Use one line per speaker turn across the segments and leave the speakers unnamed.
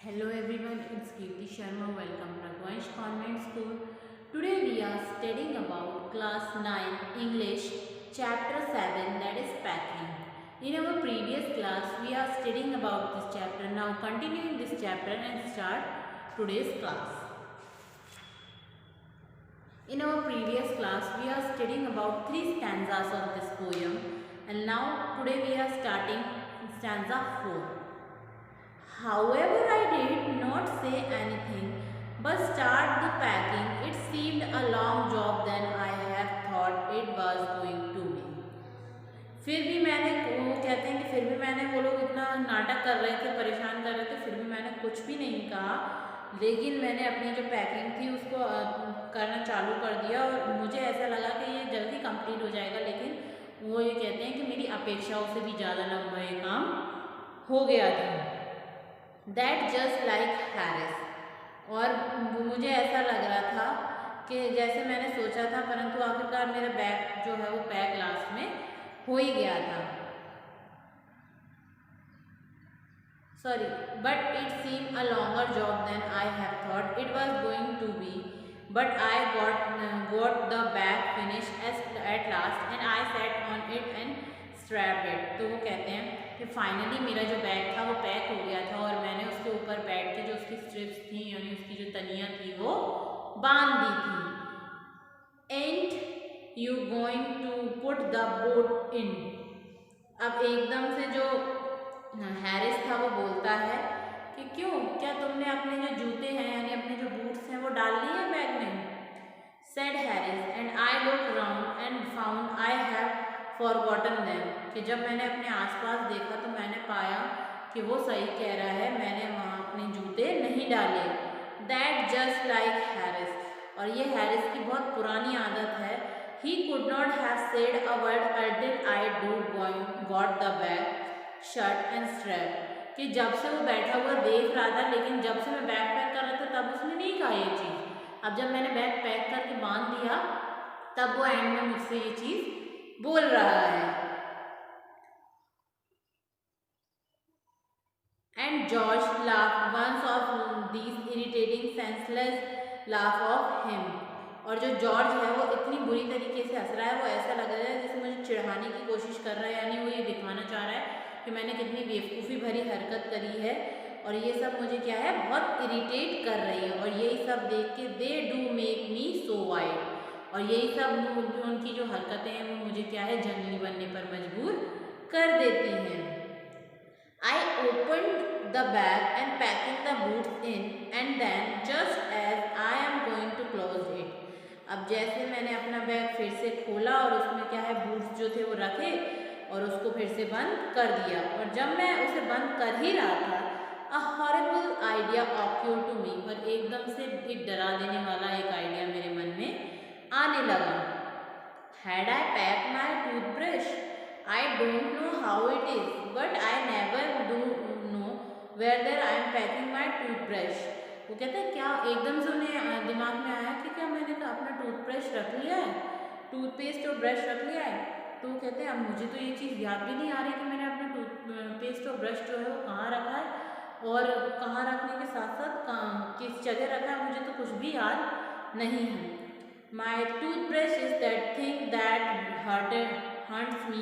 Hello everyone, it's Kirti Sharma. Welcome to Ragwansh Convent School. Today we are studying about class 9 English chapter 7, that is packing. In our previous class we are studying about this chapter. Now continuing this chapter and start today's class. In our previous class we are studying about 3 stanzas of this poem, and now today we are starting stanza 4. However, I did not say anything but start the packing. It seemed a long job than I have thought it was going to be. फिर भी मैंने, वो कहते हैं कि फिर भी मैंने, वो लोग इतना नाटक कर रहे थे, परेशान कर रहे थे, फिर भी मैंने कुछ भी नहीं कहा, लेकिन मैंने अपनी जो पैकिंग थी उसको करना चालू कर दिया और मुझे ऐसा लगा कि ये जल्दी कंप्लीट हो जाएगा, लेकिन वो ये कहते हैं कि मेरी अपेक्षाओं से भी ज़्यादा लंबा ये काम हो गया था। दैट जस्ट लाइक हैरिस, और मुझे ऐसा लग रहा था कि जैसे मैंने सोचा था, परंतु आखिरकार मेरा बैग जो है वो पैक लास्ट में हो ही गया था। Sorry, but it seem a longer job than I have thought it was going to be, but I got the bag finish at last and I sat on it and strapped it. तो वो कहते हैं कि finally मेरा जो bag था वो pack हो गया था और मैंने उसके ऊपर बैठ के जो उसकी स्ट्रिप्स थी यानी उसकी जो तनियाँ थी वो बांध दी थी। And you going to put the boat in. अब एकदम से जो हैरिस था वो बोलता है कि क्यों, क्या तुमने अपने जो जूते हैं यानी अपने जो बूट्स हैं वो डाल लिए हैं बैग में? Said Harris, and I look round and found I have forgotten them. कि जब मैंने अपने आसपास देखा तो मैंने पाया कि वो सही कह रहा है, मैंने वहाँ अपने जूते नहीं डाले। दैट जस्ट लाइक हैरिस, और ये हैरिस की बहुत पुरानी आदत है। He could not have said a word अल्टिल I do got the bag shirt and strap. कि जब से वो बैठा हुआ देख रहा था, लेकिन जब से मैं बैग पैक कर रहा था तब उसने नहीं कहा ये चीज़। अब जब मैंने बैग पैक करके बांध दिया तब वो एंड में मुझसे ये चीज़ बोल रहा है। And George laughed once of these irritating senseless laugh of him. और जो जॉर्ज है वो इतनी बुरी तरीके से हंस रहा है, वो ऐसा लग रहा है जैसे मुझे चिढ़ाने की कोशिश कर रहा है, यानी वो ये दिखाना चाह रहा है कि मैंने कितनी बेवकूफ़ी भरी हरकत करी है और ये सब मुझे क्या है बहुत इरिटेट कर रही है। और यही सब देख के they do make me so wide, और यही सब उनकी जो हरकतें हैं वो मुझे क्या है जंगली बनने पर मजबूर कर देती हैं। I open the bag and packing the boots in and then just as I am going to close it. अब जैसे मैंने अपना बैग फिर से खोला और उसमें क्या है बूट्स जो थे वो रखे और उसको फिर से बंद कर दिया, और जब मैं उसे बंद कर ही रहा था a horrible idea occurred to me, पर एकदम से एक डरा देने वाला एक आइडिया मेरे मन में आने लगा। Had I pack my toothbrush? I don't know how it is, but I never do know whether I am packing my toothbrush. वो कहते हैं क्या एकदम से उन्हें दिमाग में आया कि क्या मैंने तो अपना टूथब्रश रख लिया है, टूथपेस्ट और ब्रश रख लिया है। तो वो कहते हैं अब मुझे तो ये चीज़ याद भी नहीं आ रही कि मैंने अपना टूथपेस्ट और ब्रश जो है वो कहाँ रखा है और कहाँ रखने के साथ साथ किस जगह रखा है, मुझे तो कुछ भी याद नहीं है। My toothbrush is that thing that haunts me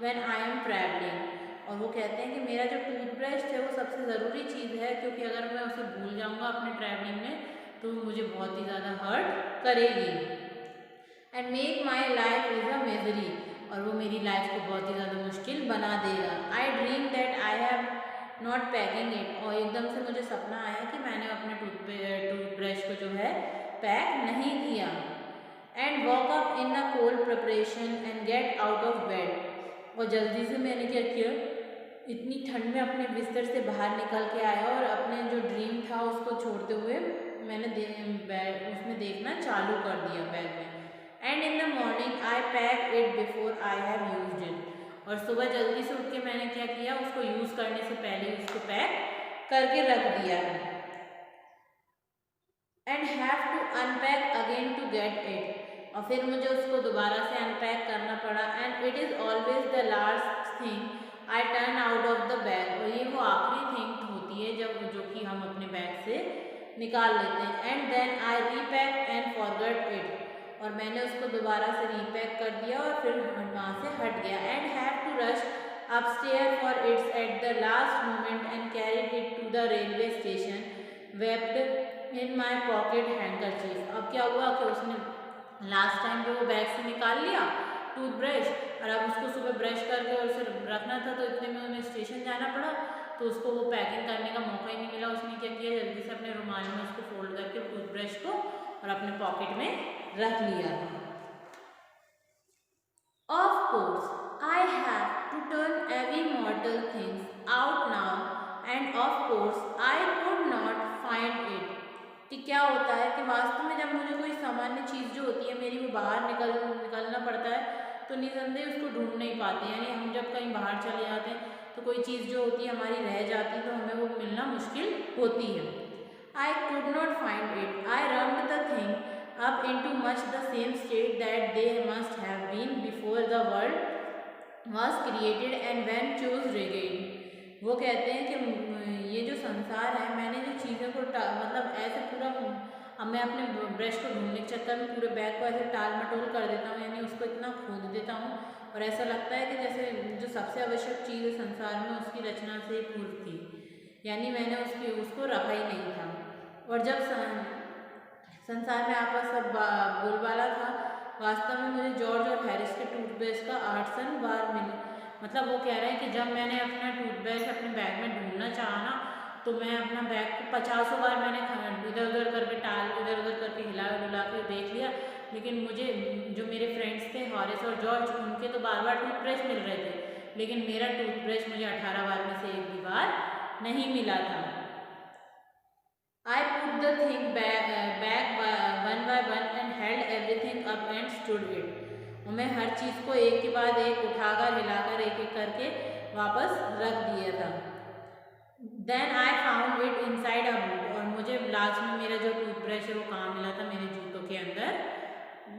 when I am traveling। और वो कहते हैं कि मेरा जो टूथब्रश है वो सबसे ज़रूरी चीज़ है, क्योंकि अगर मैं उसे भूल जाऊँगा अपने ट्रैवलिंग में तो मुझे बहुत ही ज़्यादा हर्ट करेगी। And make my life is a misery, और वो मेरी लाइफ को बहुत ही ज़्यादा मुश्किल बना देगा। आई dream that I have not packing it, और एकदम से मुझे सपना आया कि मैंने अपने टूथब्रश को जो है पैक नहीं किया। And walk up in the cold preparation and get out of bed, और जल्दी से मैंने क्या किया, इतनी ठंड में अपने बिस्तर से बाहर निकल के आया और अपने जो ड्रीम था उसको छोड़ते हुए मैंने उसमें देखना चालू कर दिया बैग में। And in the morning I pack it before I have used it, और सुबह जल्दी से उठ के मैंने क्या किया, उसको यूज़ करने से पहले उसको पैक करके रख दिया है। And have to unpack again to get it, और फिर मुझे उसको दोबारा से अनपैक करना पड़ा। And it is always the last thing I turn out of the bag, और ये वो आखिरी थिंग होती है जब जो कि हम अपने बैग से निकाल लेते हैं। And then I repack and forgot it, और मैंने उसको दोबारा से रीपैक कर दिया और फिर वहाँ से हट गया। And have to rush upstair for its at the last moment and carried it to the railway station wrapped in my pocket handkerchief. अब क्या हुआ कि उसने लास्ट टाइम पे वो बैग से निकाल लिया टूथब्रश, और अब उसको सुबह ब्रश करके और उसे रखना था, तो इतने में उन्हें स्टेशन जाना पड़ा, तो उसको वो पैकिंग करने का मौका ही नहीं मिला। उसने क्या किया, जल्दी से अपने रुमाल में उसको फोल्ड करके टूथब्रश को और अपने पॉकेट में रख लिया। Of course, I have to turn every mortal things out now, and of course, I could not find it. कि क्या होता है कि वास्तव में जब मुझे कोई सामान्य चीज़ जो होती है मेरी वो बाहर निकलना पड़ता है, तो निसंदेह उसको ढूंढ नहीं पाते। यानी हम जब कहीं बाहर चले जाते हैं तो कोई चीज़ जो होती है हमारी रह जाती है, तो हमें वो मिलना मुश्किल होती है। I could not find it. I rummed the thing up into much the same state that they must have been before the world was created and when chose regained. वो कहते हैं कि ये जो संसार है, मैंने जो चीज़ों को मतलब ऐसे पूरा, अब मैं अपने ब्रश को ढूंढने के चक्कर में पूरे बैग को ऐसे टाल मटोल कर देता हूँ, यानी उसको इतना खोद देता हूँ, और ऐसा लगता है कि जैसे जो सबसे आवश्यक चीज़ है संसार में उसकी रचना से पूर्व थी, यानी मैंने उसको रखा ही नहीं था। और जब संसार में आपस सब बोलबाला था, वास्तव में मुझे जॉर्ज और हैरिस के टूथब्रश का 800 बार मिला। मतलब वो कह रहे हैं कि जब मैंने अपना टूथब्रश अपने बैग में ढूंढना चाहा ना, तो मैं अपना बैग को 50 बार मैंने इधर उधर करके इधर उधर करके हिला डुला के देख लिया, लेकिन मुझे जो मेरे फ्रेंड्स थे हॉरिस और जॉर्ज, उनके तो बार बार टूथब्रश मिल रहे थे, लेकिन मेरा टूथब्रश मुझे 18 बार में से एक भी बार नहीं मिला था। I put the thing back one by one and held everything up and stood it. और मैं हर चीज़ को एक के बाद एक उठाकर हिलाकर एक एक करके वापस रख दिया था। Then I found it inside a boot. और मुझे लास्ट में मेरा जो टूथब्रश है वो कहाँ मिला था, मेरे जूतों के अंदर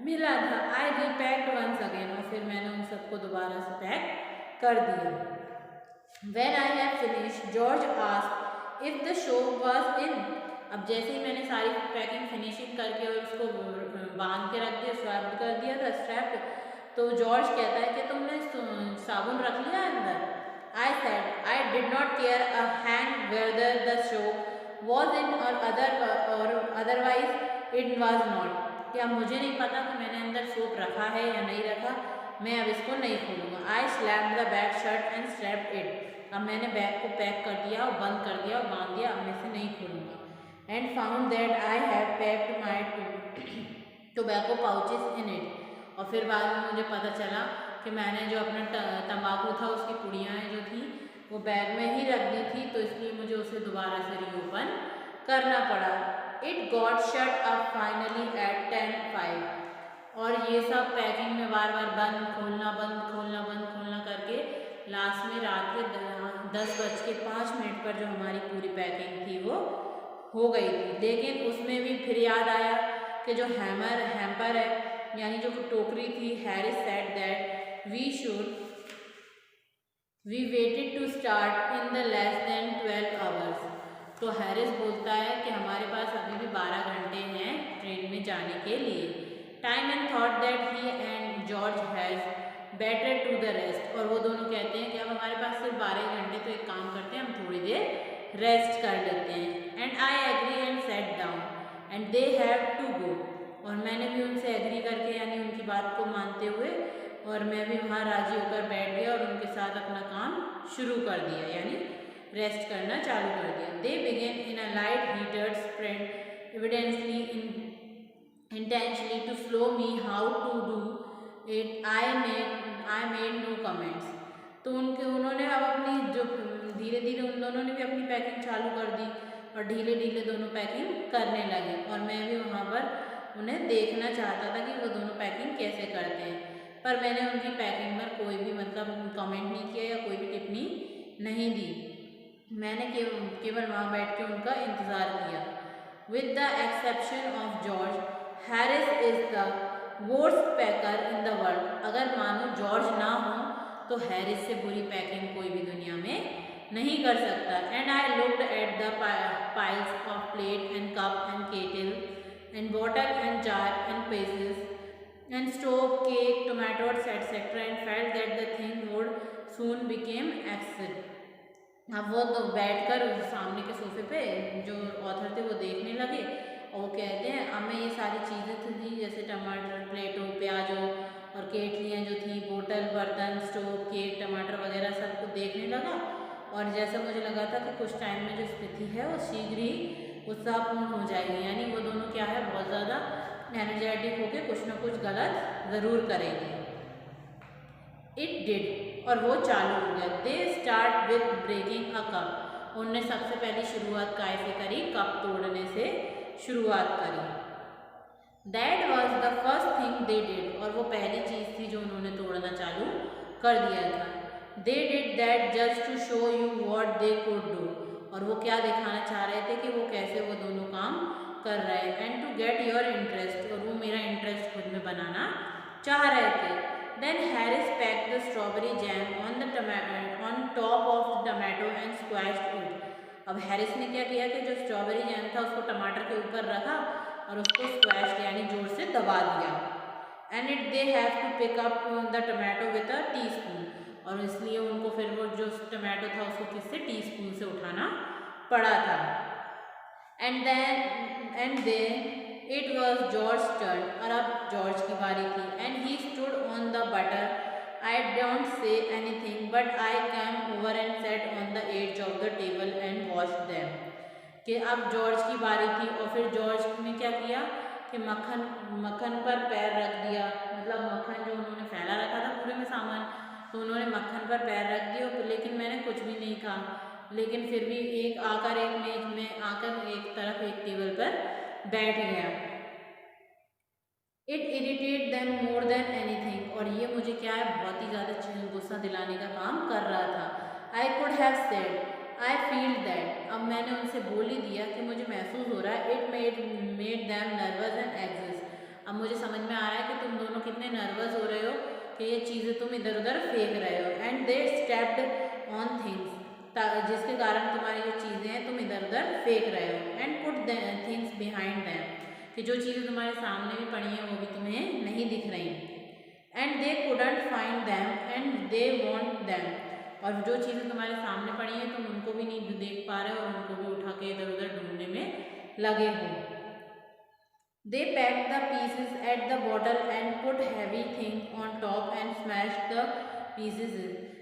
मिला था। I repacked once again. और फिर मैंने उन सबको दोबारा से पैक कर दिया। When I had finished, George asked if the show was in. अब जैसे ही मैंने सारी पैकिंग फिनिशिंग करके और उसको बांध के रख दिया, स्वैप कर दिया था स्ट्रैप, तो जॉर्ज कहता है कि तुमने साबुन रख लिया अंदर। I said I did not care a hang whether the soap was in or otherwise it was not. क्या मुझे नहीं पता कि मैंने अंदर सोप रखा है या नहीं रखा, मैं अब इसको नहीं खोलूँगा। I slammed the bag shut and strapped it. अब मैंने बैग को पैक कर दिया और बंद कर दिया और बांध दिया, अब मैं इसे नहीं खोलूँगा। And found that I had packed my tobacco pouches in it. और फिर बाद में मुझे पता चला कि मैंने जो अपना तंबाकू था उसकी पुड़ियाँ जो थी वो बैग में ही रख दी थी, तो इसलिए मुझे उसे दोबारा से रीओपन करना पड़ा। It got shut up finally at 10:05. और ये सब पैकिंग में बार बार बंद खोलना करके लास्ट में रात के 10:05 पर जो हमारी पूरी पैकिंग थी वो हो गई थी। लेकिन उसमें भी फिर याद आया कि जो हैम्पर है, यानी जो टोकरी थी, Harris said that we waited to start in the less than 12 hours. तो हैरिस बोलता है कि हमारे पास अभी भी 12 घंटे हैं ट्रेन में जाने के लिए। Time and thought that he and George has better to the rest. और वो दोनों कहते हैं कि अब हमारे पास सिर्फ 12 घंटे, तो एक काम करते हैं हम थोड़ी देर रेस्ट कर लेते हैं। And I agree and sat down and they have to go. और मैंने भी उनसे एग्री करके, यानी उनकी बात को मानते हुए, और मैं भी वहाँ राजी होकर बैठ गया और उनके साथ अपना काम शुरू कर दिया, यानी रेस्ट करना चालू कर दिया। They begin in a light heated spread evidently intentionally to slow me how to do it. I made no comments. तो उन्होंने अब अपनी जो धीरे धीरे उन दोनों ने भी अपनी पैकिंग चालू कर दी और ढीले ढीले दोनों पैकिंग करने लगे, और मैं भी वहाँ पर उन्हें देखना चाहता था कि वो दोनों पैकिंग कैसे करते हैं, पर मैंने उनकी पैकिंग पर कोई भी मतलब कमेंट नहीं किया या कोई भी टिप्पणी नहीं दी। मैंने केवल वहाँ बैठ के उनका इंतज़ार किया। With the exception of George, Harris is the worst packer in the world. अगर मानो जॉर्ज ना हो तो हैरिस से बुरी पैकिंग कोई भी दुनिया में नहीं कर सकता। And I looked at the piles of plate and cup and kettle and bottle and jar and pages and stove, cake, tomatoes, etc. and felt that the thing would soon become exit. अब वो तो बैठकर सामने के सोफे पे जो author थे वो देखने लगे और वो कहते हैं अब मैं ये सारी चीज़ें थी जैसे टमाटर, प्लेटों, प्याजों और केटलियाँ जो थी, बोतल, बर्तन, स्टोव, केक, टमाटर वगैरह सब कुछ देखने लगा और जैसा मुझे लगा था कि कुछ टाइम में जो स्थिति है वो शीघ्र ही उत्साहपूर्ण हो जाएगी, यानी वो दोनों क्या है बहुत ज़्यादा एनर्जेटिक होके कुछ ना कुछ गलत ज़रूर करेंगे। इट डिड और वो चालू हो गया। They start with breaking a cup, उनने सबसे पहली शुरुआत काय से करी? कप तोड़ने से शुरुआत करी। That was the first thing they did, और वो पहली चीज़ थी जो उन्होंने तोड़ना चालू कर दिया था। They did that just to show you what they could do, और वो क्या दिखाना चाह रहे थे कि वो कैसे वो दोनों काम कर रहे हैं। And to get your interest, और वो मेरा इंटरेस्ट खुद में बनाना चाह रहे थे। Then Harris packed the strawberry jam on top of the tomato and squashed it. अब हैरिस ने क्या किया कि जो स्ट्रॉबेरी जैम था उसको टमाटर के ऊपर रखा और उसको स्क्वैश यानी जोर से दबा दिया। And it they have to pick up the tomato with a teaspoon, और इसलिए उनको फिर वो जो टमाटो था उसको किससे? टीस्पून से उठाना पड़ा था। And then it was George turn, और अब जॉर्ज की बारी थी। And he stood on the butter, I don't say anything but I came over and sat on the edge of the table and wash them. कि अब George की बारी थी और फिर जॉर्ज ने क्या किया कि मक्खन पर पैर रख दिया, मतलब मक्खन जो उन्होंने फैला रखा था पूरे में सामान, तो उन्होंने मक्खन पर पैर रख दिया, लेकिन मैंने कुछ भी नहीं कहा। लेकिन फिर भी एक मेज में आकर एक तरफ एक टेबल पर बैठ गया। It irritate them more than anything, और ये मुझे क्या है बहुत ही ज़्यादा गुस्सा दिलाने का काम कर रहा था। I could have said I feel that, अब मैंने उनसे बोल ही दिया कि मुझे महसूस हो रहा है। It made them nervous and exist, अब मुझे समझ में आ रहा है कि तुम दोनों कितने नर्वस हो रहे हो कि ये चीज़ें तुम इधर उधर फेंक रहे हो। And they stepped on things, जिसके कारण तुम्हारी जो चीज़ें हैं तुम इधर उधर फेंक रहे हो। And put things behind them, कि जो चीज़ें तुम्हारे सामने भी पड़ी हैं वो भी तुम्हें नहीं दिख रही। And they couldn't find them and they want them, और जो चीज़ें तुम्हारे सामने पड़ी हैं तुम उनको भी नहीं देख पा रहे हो और उनको भी उठा के इधर उधर ढूंढने में लगे हो। They pack the pieces at the bottle and put heavy thing on top and smash the pieces,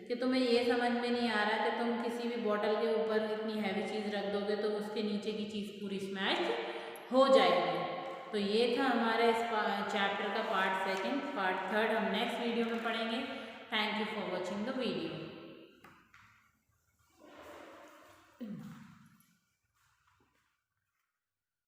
कि तुम्हें ये समझ में नहीं आ रहा कि तुम किसी भी बॉटल के ऊपर इतनी हैवी चीज़ रख दोगे तो उसके नीचे की चीज़ पूरी स्मैश हो जाएगी। तो ये था हमारे इस चैप्टर का पार्ट सेकंड। पार्ट थर्ड हम नेक्स्ट वीडियो में पढ़ेंगे। Thank you for watching the video.